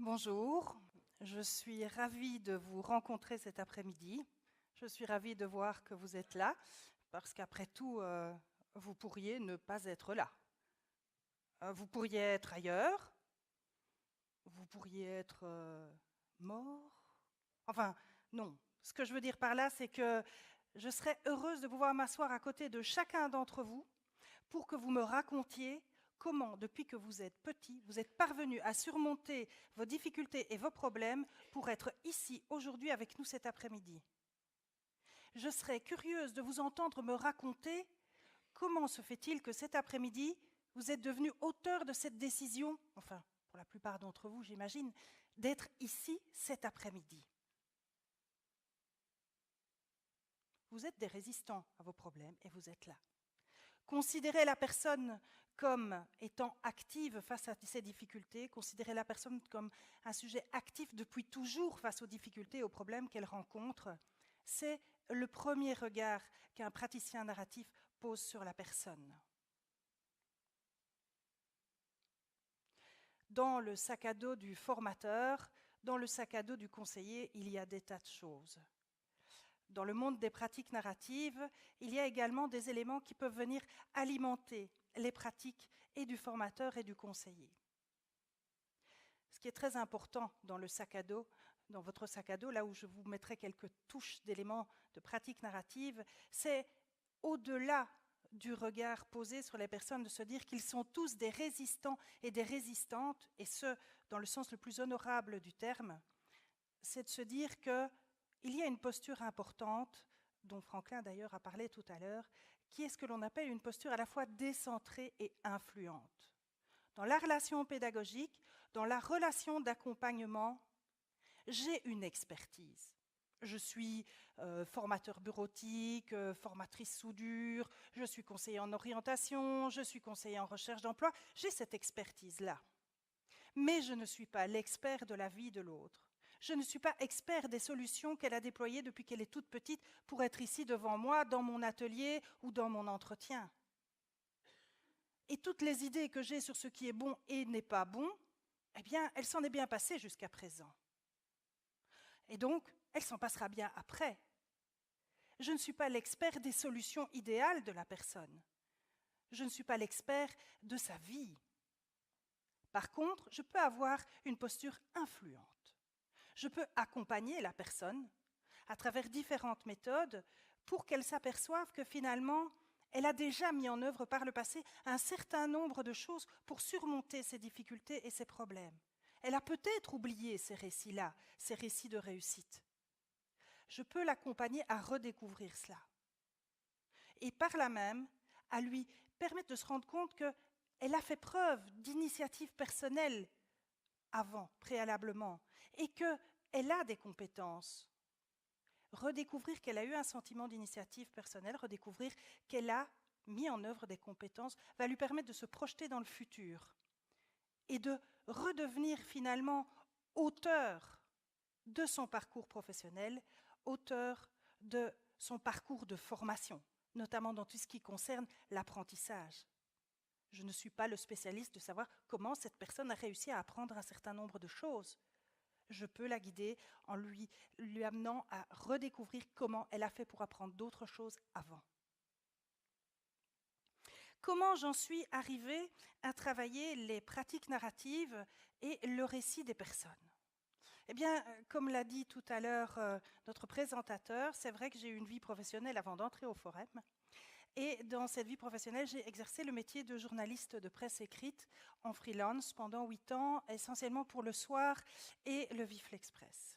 Bonjour, je suis ravie de vous rencontrer cet après-midi. Je suis ravie de voir que vous êtes là, parce qu'après tout, vous pourriez ne pas être là. Vous pourriez être ailleurs, vous pourriez être mort. Enfin, non. Ce que je veux dire par là, c'est que je serais heureuse de pouvoir m'asseoir à côté de chacun d'entre vous pour que vous me racontiez comment, depuis que vous êtes petit, vous êtes parvenu à surmonter vos difficultés et vos problèmes pour être ici aujourd'hui avec nous cet après-midi. Je serais curieuse de vous entendre me raconter comment se fait-il que cet après-midi, vous êtes devenu auteur de cette décision, enfin, pour la plupart d'entre vous, j'imagine, d'être ici cet après-midi. Vous êtes des résistants à vos problèmes et vous êtes là. Considérez la personne comme étant active face à ces difficultés, considérez la personne comme un sujet actif depuis toujours face aux difficultés et aux problèmes qu'elle rencontre. C'est le premier regard qu'un praticien narratif pose sur la personne. Dans le sac à dos du formateur, dans le sac à dos du conseiller, il y a des tas de choses. Dans le monde des pratiques narratives, il y a également des éléments qui peuvent venir alimenter les pratiques et du formateur et du conseiller. Ce qui est très important dans le sac à dos, dans votre sac à dos, là où je vous mettrai quelques touches d'éléments de pratiques narratives, c'est au-delà du regard posé sur les personnes de se dire qu'ils sont tous des résistants et des résistantes, et ce, dans le sens le plus honorable du terme, c'est de se dire que il y a une posture importante, dont Franklin d'ailleurs a parlé tout à l'heure, qui est ce que l'on appelle une posture à la fois décentrée et influente. Dans la relation pédagogique, dans la relation d'accompagnement, j'ai une expertise. Je suis formateur bureautique, formatrice soudure, je suis conseiller en orientation, je suis conseiller en recherche d'emploi, j'ai cette expertise-là. Mais je ne suis pas l'expert de la vie de l'autre. Je ne suis pas expert des solutions qu'elle a déployées depuis qu'elle est toute petite pour être ici devant moi, dans mon atelier ou dans mon entretien. Et toutes les idées que j'ai sur ce qui est bon et n'est pas bon, eh bien, elle s'en est bien passée jusqu'à présent. Et donc, elle s'en passera bien après. Je ne suis pas l'expert des solutions idéales de la personne. Je ne suis pas l'expert de sa vie. Par contre, je peux avoir une posture influente. Je peux accompagner la personne à travers différentes méthodes pour qu'elle s'aperçoive que finalement, elle a déjà mis en œuvre par le passé un certain nombre de choses pour surmonter ses difficultés et ses problèmes. Elle a peut-être oublié ces récits-là, ces récits de réussite. Je peux l'accompagner à redécouvrir cela. Et par là même, à lui permettre de se rendre compte qu'elle a fait preuve d'initiative personnelle avant, préalablement, et qu'elle a des compétences. Redécouvrir qu'elle a eu un sentiment d'initiative personnelle, redécouvrir qu'elle a mis en œuvre des compétences, va lui permettre de se projeter dans le futur et de redevenir finalement auteur de son parcours professionnel, auteur de son parcours de formation, notamment dans tout ce qui concerne l'apprentissage. Je ne suis pas le spécialiste de savoir comment cette personne a réussi à apprendre un certain nombre de choses. Je peux la guider en lui amenant à redécouvrir comment elle a fait pour apprendre d'autres choses avant. Comment j'en suis arrivée à travailler les pratiques narratives et le récit des personnes ? Eh bien, comme l'a dit tout à l'heure notre présentateur, c'est vrai que j'ai eu une vie professionnelle avant d'entrer au Forum. Et dans cette vie professionnelle, j'ai exercé le métier de journaliste de presse écrite en freelance pendant 8 ans, essentiellement pour le Soir et le Vif l'Express.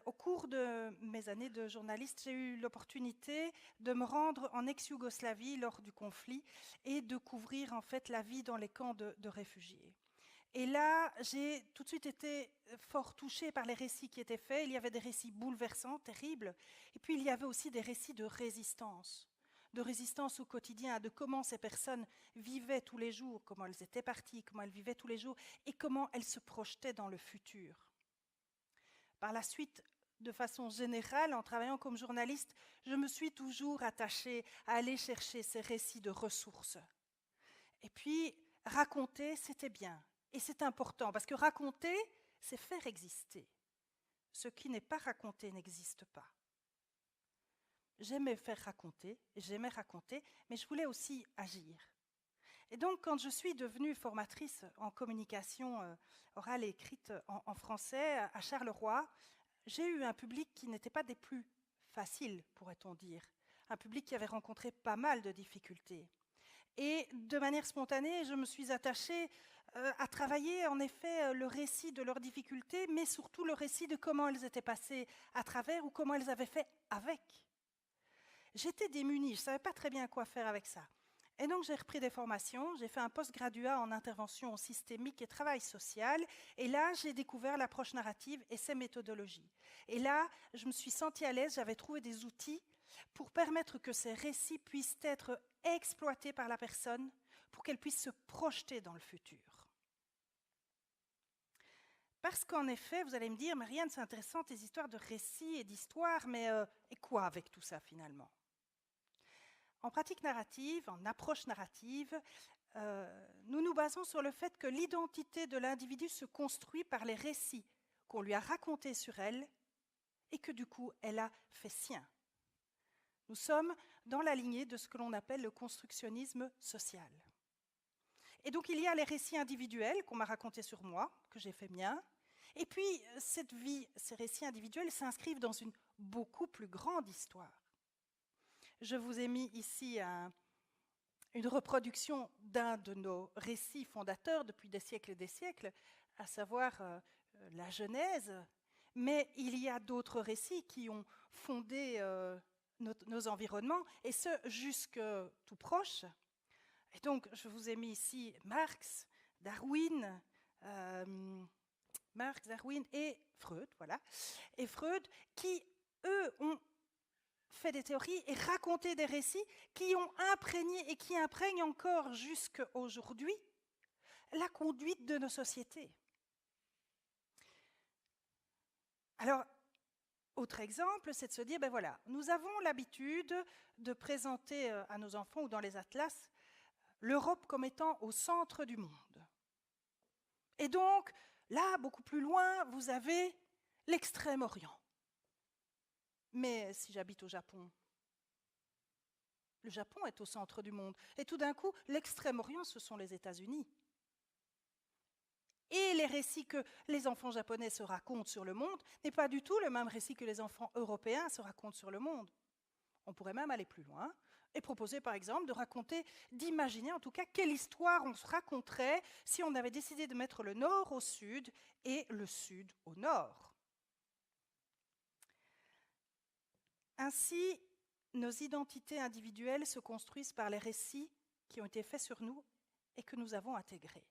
Au cours de mes années de journaliste, j'ai eu l'opportunité de me rendre en ex-Yougoslavie lors du conflit et de couvrir en fait la vie dans les camps de réfugiés. Et là, j'ai tout de suite été fort touchée par les récits qui étaient faits. Il y avait des récits bouleversants, terribles, et puis il y avait aussi des récits de résistance au quotidien, de comment ces personnes vivaient tous les jours, comment elles étaient parties, comment elles vivaient tous les jours, et comment elles se projetaient dans le futur. Par la suite, de façon générale, en travaillant comme journaliste, je me suis toujours attachée à aller chercher ces récits de ressources. Et puis, raconter, c'était bien. Et c'est important, parce que raconter, c'est faire exister. Ce qui n'est pas raconté n'existe pas. J'aimais raconter, mais je voulais aussi agir. Et donc, quand je suis devenue formatrice en communication orale et écrite en français à Charleroi, j'ai eu un public qui n'était pas des plus faciles, pourrait-on dire. Un public qui avait rencontré pas mal de difficultés. Et de manière spontanée, je me suis attachée à travailler en effet le récit de leurs difficultés, mais surtout le récit de comment elles étaient passées à travers ou comment elles avaient fait avec. J'étais démunie, je ne savais pas très bien quoi faire avec ça. Et donc j'ai repris des formations, j'ai fait un post-graduat en intervention systémique et travail social, et là j'ai découvert l'approche narrative et ses méthodologies. Et là, je me suis sentie à l'aise, j'avais trouvé des outils pour permettre que ces récits puissent être exploités par la personne, pour qu'elle puisse se projeter dans le futur. Parce qu'en effet, vous allez me dire, Marianne, c'est intéressant tes histoires de récits et d'histoires, mais et quoi avec tout ça finalement ? En pratique narrative, en approche narrative, nous nous basons sur le fait que l'identité de l'individu se construit par les récits qu'on lui a racontés sur elle et que du coup, elle a fait sien. Nous sommes dans la lignée de ce que l'on appelle le constructionnisme social. Et donc, il y a les récits individuels qu'on m'a racontés sur moi, que j'ai fait mien. Et puis, cette vie, ces récits individuels s'inscrivent dans une beaucoup plus grande histoire. Je vous ai mis ici une reproduction d'un de nos récits fondateurs depuis des siècles, à savoir la Genèse. Mais il y a d'autres récits qui ont fondé nos environnements, et ce, jusque tout proche. Et donc, je vous ai mis ici Marx, Darwin et Freud, voilà. Et Freud, qui, eux, ont fait des théories et raconté des récits qui ont imprégné et qui imprègnent encore jusqu'à aujourd'hui la conduite de nos sociétés. Alors, autre exemple, c'est de se dire, ben voilà, nous avons l'habitude de présenter à nos enfants ou dans les atlas l'Europe comme étant au centre du monde. Et donc, là, beaucoup plus loin, vous avez l'Extrême-Orient. Mais si j'habite au Japon, le Japon est au centre du monde. Et tout d'un coup, l'Extrême-Orient, ce sont les États-Unis. Et les récits que les enfants japonais se racontent sur le monde n'est pas du tout le même récit que les enfants européens se racontent sur le monde. On pourrait même aller plus loin et proposer, par exemple, d'imaginer en tout cas quelle histoire on se raconterait si on avait décidé de mettre le nord au sud et le sud au nord. Ainsi, nos identités individuelles se construisent par les récits qui ont été faits sur nous et que nous avons intégrés,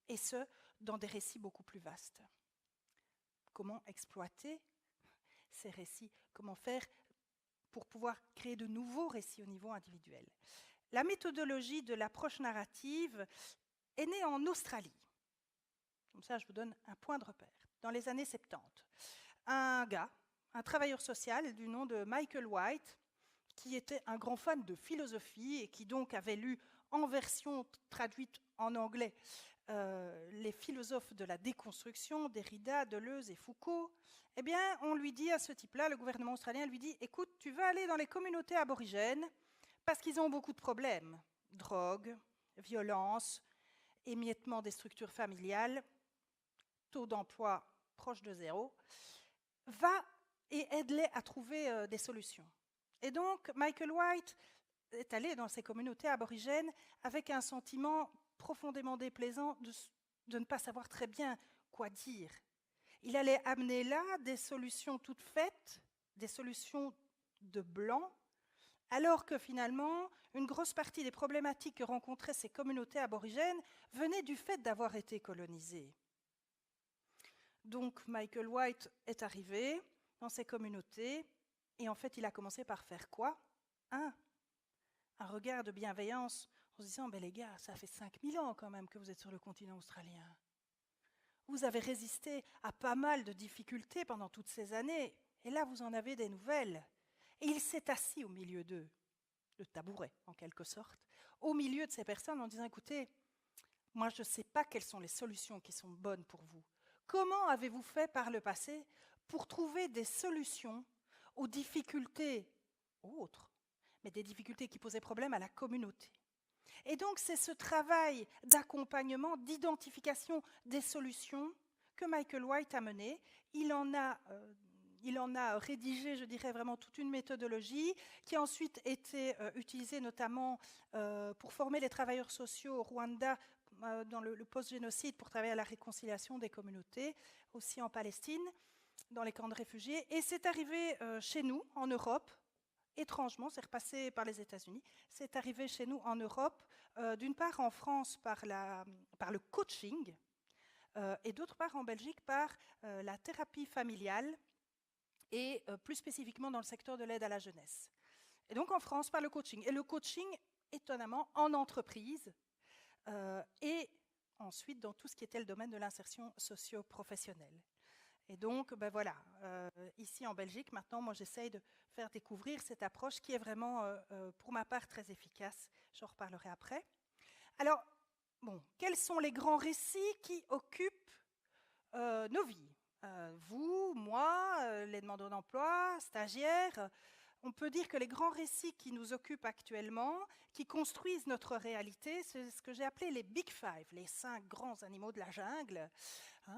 et ce, dans des récits beaucoup plus vastes. Comment exploiter ces récits ? Comment faire pour pouvoir créer de nouveaux récits au niveau individuel ? La méthodologie de l'approche narrative est née en Australie. Comme ça, je vous donne un point de repère. Dans les années 70, un gars, un travailleur social du nom de Michael White, qui était un grand fan de philosophie et qui donc avait lu en version traduite en anglais les philosophes de la déconstruction, Derrida, Deleuze et Foucault, eh bien, on lui dit à ce type-là, le gouvernement australien lui dit « Écoute, tu vas aller dans les communautés aborigènes parce qu'ils ont beaucoup de problèmes. Drogue, violence, émiettement des structures familiales, taux d'emploi proche de zéro. Va et aide-les à trouver des solutions. » Et donc, Michael White est allé dans ces communautés aborigènes avec un sentiment profondément déplaisant de ne pas savoir très bien quoi dire. Il allait amener là des solutions toutes faites, des solutions de blanc, alors que finalement, une grosse partie des problématiques que rencontraient ces communautés aborigènes venaient du fait d'avoir été colonisées. Donc Michael White est arrivé dans ces communautés et en fait, il a commencé par faire quoi ? Un regard de bienveillance en se disant, les gars, ça fait 5000 ans quand même que vous êtes sur le continent australien. Vous avez résisté à pas mal de difficultés pendant toutes ces années, et là, vous en avez des nouvelles. Et il s'est assis au milieu d'eux, le tabouret en quelque sorte, au milieu de ces personnes en disant, écoutez, moi je ne sais pas quelles sont les solutions qui sont bonnes pour vous. comment avez-vous fait par le passé pour trouver des solutions aux difficultés autres, mais des difficultés qui posaient problème à la communauté? Et donc, c'est ce travail d'accompagnement, d'identification des solutions que Michael White a mené. Il en a rédigé, je dirais, vraiment toute une méthodologie qui a ensuite été utilisée notamment pour former les travailleurs sociaux au Rwanda dans le post-génocide pour travailler à la réconciliation des communautés, aussi en Palestine, dans les camps de réfugiés. Et c'est arrivé chez nous, en Europe, étrangement, c'est repassé par les États-Unis, c'est arrivé chez nous en Europe, d'une part en France par le coaching, et d'autre part en Belgique par la thérapie familiale, et plus spécifiquement dans le secteur de l'aide à la jeunesse. Et donc en France par le coaching. Et le coaching, étonnamment, en entreprise, et ensuite dans tout ce qui était le domaine de l'insertion socio-professionnelle. Et donc, ben voilà, ici en Belgique, maintenant, moi j'essaye de faire découvrir cette approche qui est vraiment, pour ma part, très efficace. J'en reparlerai après. Alors, bon, quels sont les grands récits qui occupent nos vies? Vous, moi, les demandeurs d'emploi, stagiaires, on peut dire que les grands récits qui nous occupent actuellement, qui construisent notre réalité, c'est ce que j'ai appelé les Big Five, les 5 grands animaux de la jungle.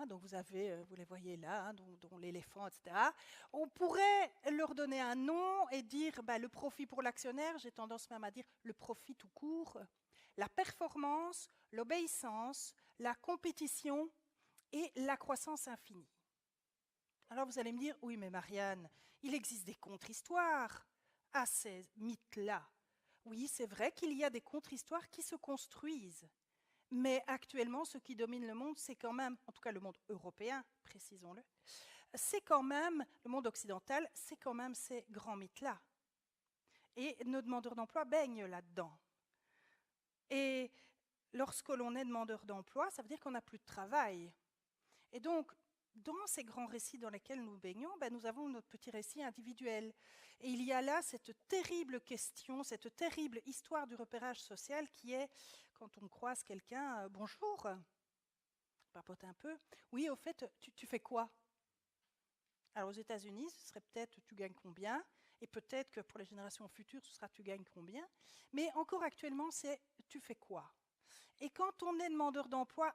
Donc vous les voyez là, dont l'éléphant, etc. On pourrait leur donner un nom et dire le profit pour l'actionnaire, j'ai tendance même à dire le profit tout court, la performance, l'obéissance, la compétition et la croissance infinie. Alors vous allez me dire, oui mais Marianne, il existe des contre-histoires à ces mythes-là. Oui, c'est vrai qu'il y a des contre-histoires qui se construisent. Mais actuellement, ce qui domine le monde, c'est quand même, en tout cas le monde européen, précisons-le, c'est quand même, le monde occidental, c'est quand même ces grands mythes-là. Et nos demandeurs d'emploi baignent là-dedans. Et lorsque l'on est demandeur d'emploi, ça veut dire qu'on n'a plus de travail. Et donc, dans ces grands récits dans lesquels nous baignons, nous avons notre petit récit individuel. Et il y a là cette terrible question, cette terrible histoire du repérage social qui est, quand on croise quelqu'un, bonjour, papote un peu, oui, au fait, tu fais quoi? Alors aux États-Unis, ce serait peut-être tu gagnes combien? Et peut-être que pour les générations futures, ce sera tu gagnes combien? Mais encore actuellement, c'est tu fais quoi? Et quand on est demandeur d'emploi,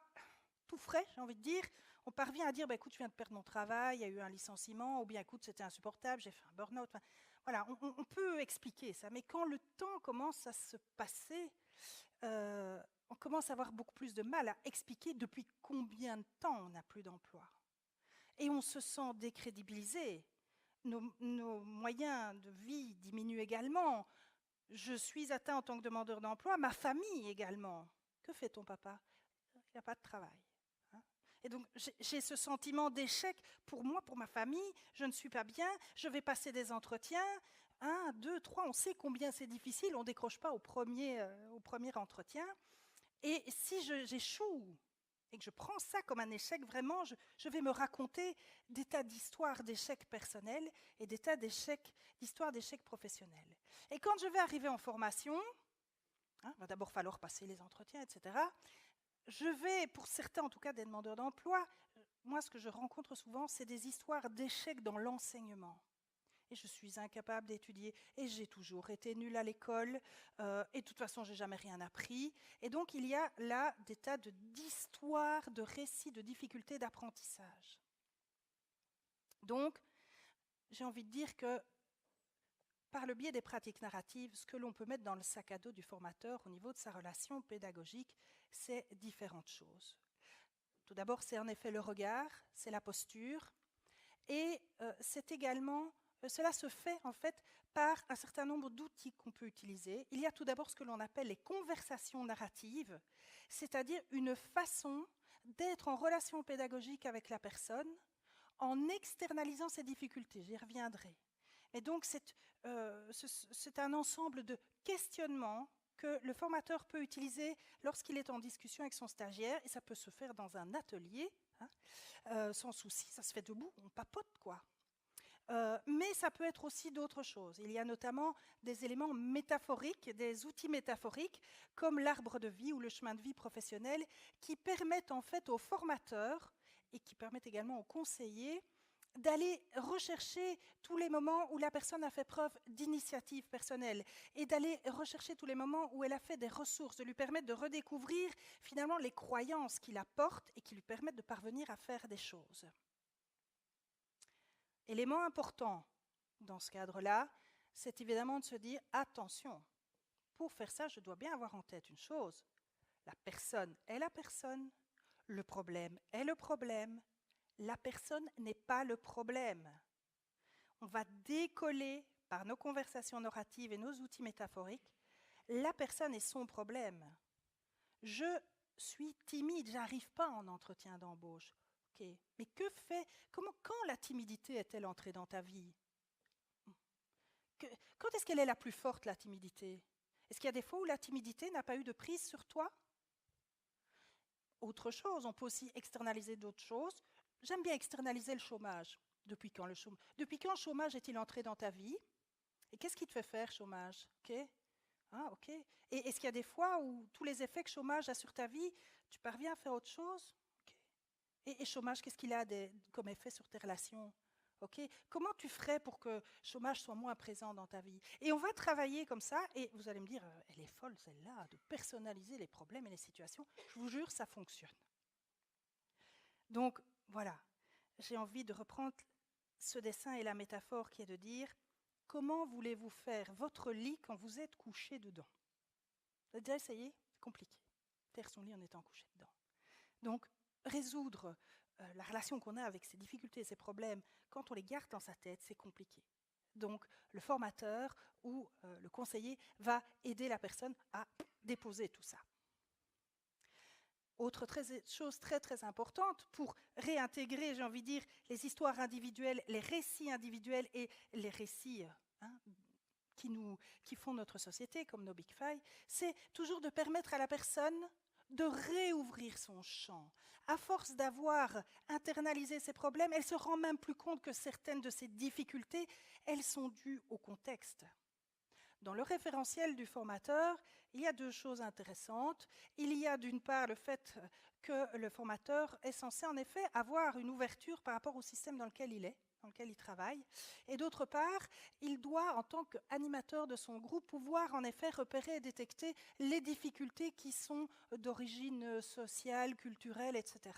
tout frais, j'ai envie de dire, on parvient à dire, écoute, je viens de perdre mon travail, il y a eu un licenciement, ou bien, écoute, c'était insupportable, j'ai fait un burn-out. Enfin, voilà, on peut expliquer ça, mais quand le temps commence à se passer, on commence à avoir beaucoup plus de mal à expliquer depuis combien de temps on n'a plus d'emploi. Et on se sent décrédibilisé. Nos moyens de vie diminuent également. Je suis atteint en tant que demandeur d'emploi, ma famille également. Que fait ton papa? Il n'y a pas de travail. Et donc, j'ai ce sentiment d'échec pour moi, pour ma famille. Je ne suis pas bien, je vais passer des entretiens. 1, 2, 3, on sait combien c'est difficile. On ne décroche pas au premier entretien. Et si j'échoue et que je prends ça comme un échec, vraiment, je vais me raconter des tas d'histoires d'échecs personnels et des tas d'histoires d'échecs professionnels. Et quand je vais arriver en formation, il va d'abord falloir passer les entretiens, etc., je vais, pour certains en tout cas des demandeurs d'emploi, moi ce que je rencontre souvent, c'est des histoires d'échecs dans l'enseignement. Et je suis incapable d'étudier, et j'ai toujours été nulle à l'école, et de toute façon je n'ai jamais rien appris. Et donc il y a là des tas d'histoires, de récits, de difficultés d'apprentissage. Donc j'ai envie de dire que par le biais des pratiques narratives, ce que l'on peut mettre dans le sac à dos du formateur au niveau de sa relation pédagogique, c'est différentes choses. Tout d'abord, c'est en effet le regard, c'est la posture, et c'est également, cela se fait en fait par un certain nombre d'outils qu'on peut utiliser. Il y a tout d'abord ce que l'on appelle les conversations narratives, c'est-à-dire une façon d'être en relation pédagogique avec la personne en externalisant ses difficultés. J'y reviendrai. Et donc, c'est un ensemble de questionnements que le formateur peut utiliser lorsqu'il est en discussion avec son stagiaire, et ça peut se faire dans un atelier, sans souci, ça se fait debout, on papote, quoi. Mais ça peut être aussi d'autres choses. Il y a notamment des éléments métaphoriques, des outils métaphoriques, comme l'arbre de vie ou le chemin de vie professionnel, qui permettent en fait aux formateurs et qui permettent également aux conseillers d'aller rechercher tous les moments où la personne a fait preuve d'initiative personnelle et d'aller rechercher tous les moments où elle a fait des ressources, de lui permettre de redécouvrir finalement les croyances qui la portent et qui lui permettent de parvenir à faire des choses. Élément important dans ce cadre-là, c'est évidemment de se dire « Attention, pour faire ça, je dois bien avoir en tête une chose. La personne est la personne, le problème est le problème, la personne n'est pas le problème. » On va décoller par nos conversations narratives et nos outils métaphoriques la personne est son problème. Je suis timide, je n'arrive pas en entretien d'embauche. Ok, mais quand la timidité est-elle entrée dans ta vie? Quand est-ce qu'elle est la plus forte, la timidité? Est-ce qu'il y a des fois où la timidité n'a pas eu de prise sur toi? Autre chose, on peut aussi externaliser d'autres choses. J'aime bien externaliser le chômage. Depuis quand le chômage est-il entré dans ta vie? Et qu'est-ce qui te fait faire chômage? Ok. Et est-ce qu'il y a des fois où tous les effets que chômage a sur ta vie, tu parviens à faire autre chose? Ok. Et chômage, qu'est-ce qu'il a comme effet sur tes relations? Ok. Comment tu ferais pour que chômage soit moins présent dans ta vie? Et on va travailler comme ça, et vous allez me dire, elle est folle celle-là, de personnaliser les problèmes et les situations. Je vous jure, ça fonctionne. Donc voilà, j'ai envie de reprendre ce dessin et la métaphore qui est de dire, comment voulez-vous faire votre lit quand vous êtes couché dedans? Vous avez déjà essayé? C'est compliqué. Faire son lit en étant couché dedans. Donc, résoudre la relation qu'on a avec ces difficultés et ces problèmes, quand on les garde dans sa tête, c'est compliqué. Donc, le formateur ou le conseiller va aider la personne à déposer tout ça. Autre chose très très importante pour réintégrer, j'ai envie de dire, les histoires individuelles, les récits individuels et les récits qui font notre société, comme nos Big Five, c'est toujours de permettre à la personne de réouvrir son champ. À force d'avoir internalisé ses problèmes, elle se rend même plus compte que certaines de ses difficultés, elles sont dues au contexte. Dans le référentiel du formateur, il y a deux choses intéressantes. Il y a d'une part le fait que le formateur est censé en effet avoir une ouverture par rapport au système dans lequel il est, dans lequel il travaille. Et d'autre part, il doit, en tant qu'animateur de son groupe, pouvoir en effet repérer et détecter les difficultés qui sont d'origine sociale, culturelle, etc.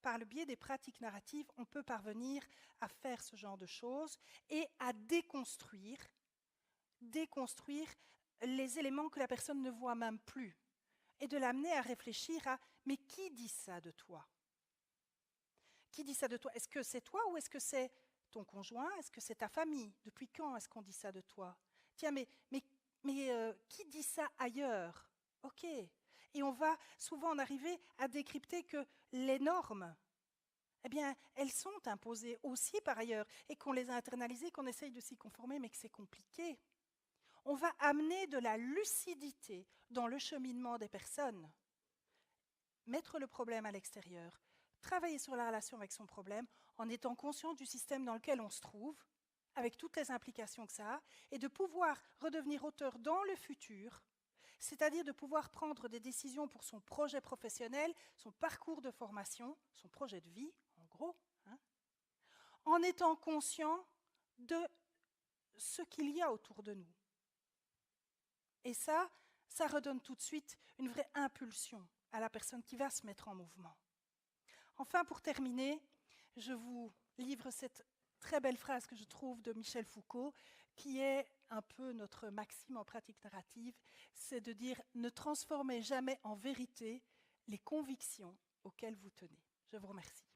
Par le biais des pratiques narratives, on peut parvenir à faire ce genre de choses et à déconstruire les éléments que la personne ne voit même plus et de l'amener à réfléchir à « mais qui dit ça de toi ?» Qui dit ça de toi? Est-ce que c'est toi ou est-ce que c'est ton conjoint? Est-ce que c'est ta famille? Depuis quand est-ce qu'on dit ça de toi? Tiens, mais qui dit ça ailleurs? Ok. Et on va souvent en arriver à décrypter que les normes, eh bien, elles sont imposées aussi par ailleurs et qu'on les a internalisées, qu'on essaye de s'y conformer, mais que c'est compliqué. On va amener de la lucidité dans le cheminement des personnes, mettre le problème à l'extérieur, travailler sur la relation avec son problème en étant conscient du système dans lequel on se trouve, avec toutes les implications que ça a, et de pouvoir redevenir auteur dans le futur, c'est-à-dire de pouvoir prendre des décisions pour son projet professionnel, son parcours de formation, son projet de vie, en gros, en étant conscient de ce qu'il y a autour de nous. Et ça redonne tout de suite une vraie impulsion à la personne qui va se mettre en mouvement. Enfin, pour terminer, je vous livre cette très belle phrase que je trouve de Michel Foucault, qui est un peu notre maxime en pratique narrative, c'est de dire « Ne transformez jamais en vérité les convictions auxquelles vous tenez ». Je vous remercie.